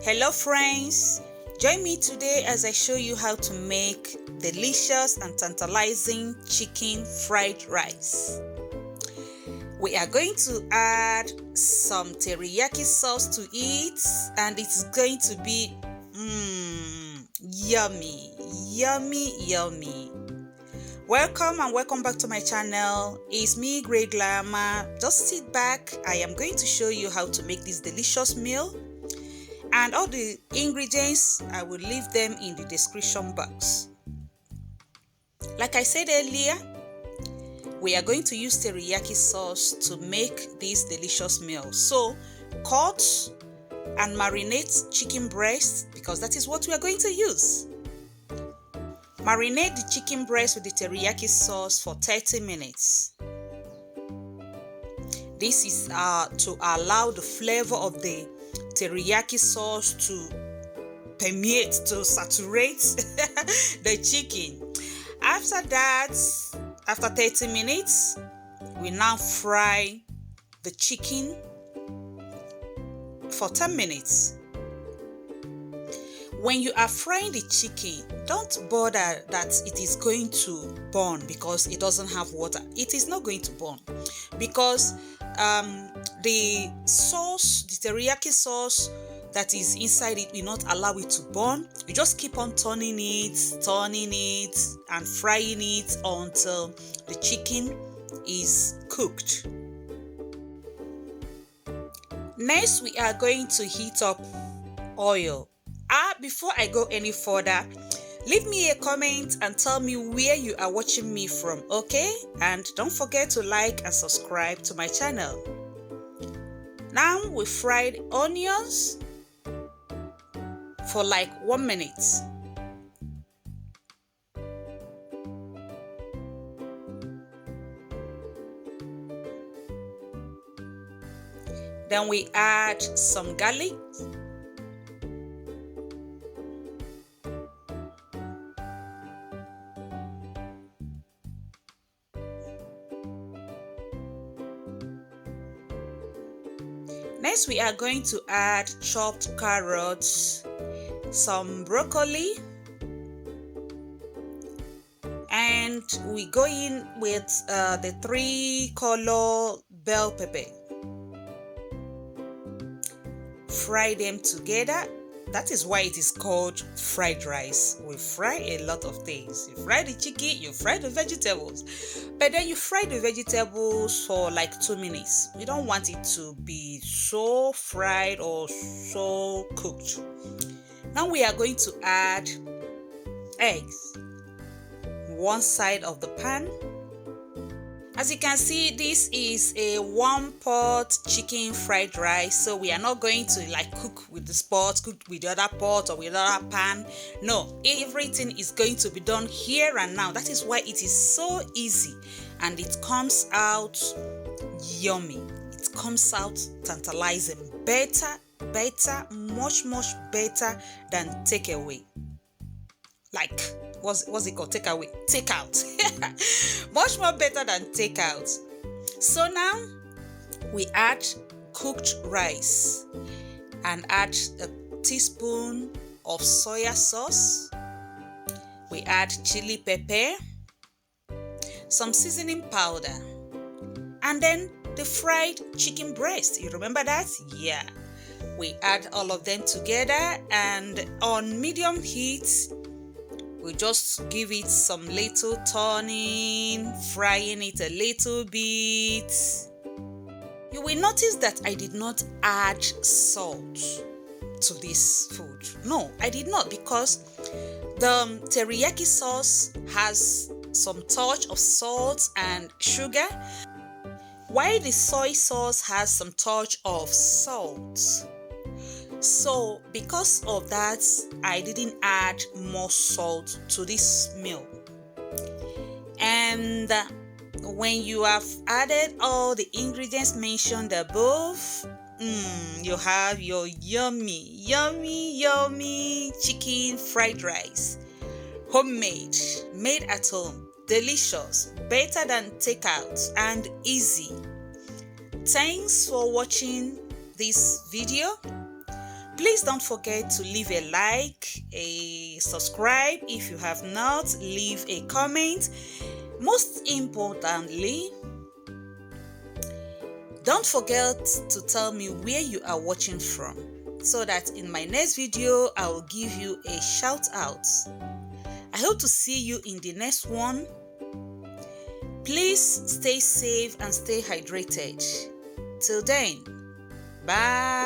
Hello friends, join me today as I show you how to make delicious and tantalizing chicken fried rice. We are going to add some teriyaki sauce to it and it's going to be yummy, yummy, yummy. Welcome and welcome back to my channel. It's me, Great Glamour. Just sit back. I am going to show you how to make this delicious meal. And all the ingredients, I will leave them in the description box. Like I said earlier, we are going to use teriyaki sauce to make this delicious meal. So, cut and marinate chicken breast because that is what we are going to use. Marinate the chicken breast with the teriyaki sauce for 30 minutes. This is to allow the flavor of the teriyaki sauce to permeate, to saturate the chicken. After that, after 30 minutes, we now fry the chicken for 10 minutes. When you are frying the chicken, don't bother that it is going to burn because it doesn't have water. It is not going to burn because the sauce, the teriyaki sauce that is inside it will not allow it to burn. You just keep on turning it and frying it until the chicken is cooked. Next, we are going to heat up oil. Before I go any further, leave me a comment and tell me where you are watching me from, okay? And don't forget to like and subscribe to my channel. Now we fried onions for like 1 minute. Then we add some garlic. Next, we are going to add chopped carrots, some broccoli, and we go in with the 3-color bell pepper. Fry them together. That is why it is called fried rice. We fry a lot of things. You fry the chicken, you fry the vegetables. But then you fry the vegetables for like 2 minutes. You don't want it to be so fried or so cooked. Now we are going to add eggs. One side of the pan. As you can see, this is a 1-pot chicken fried rice, so we are not going to like cook with this pot, cook with the other pot or with the other pan. No, everything is going to be done here and now. That is why it is so easy and it comes out yummy. It comes out tantalizing. Better, much better than takeaway. Like, what's it called? Takeout. Much more better than takeout. So now we add cooked rice and add a teaspoon of soya sauce. We add chili pepper, some seasoning powder, and then the fried chicken breast. You remember that? Yeah. We add all of them together and on medium heat, we just give it some little turning, frying it a little bit. You will notice that I did not add salt to this food. No, I did not because the teriyaki sauce has some touch of salt and sugar, while the soy sauce has some touch of salt. So because of that, I didn't add more salt to this meal. And when you have added all the ingredients mentioned above, you have your yummy chicken fried rice. Homemade, made at home, delicious, better than takeout, and easy. Thanks for watching this video. Please don't forget to leave a like, a subscribe if you have not, leave a comment. Most importantly, don't forget to tell me where you are watching from, so that in my next video I will give you a shout out. I hope to see you in the next one. Please stay safe and stay hydrated. Till then, bye.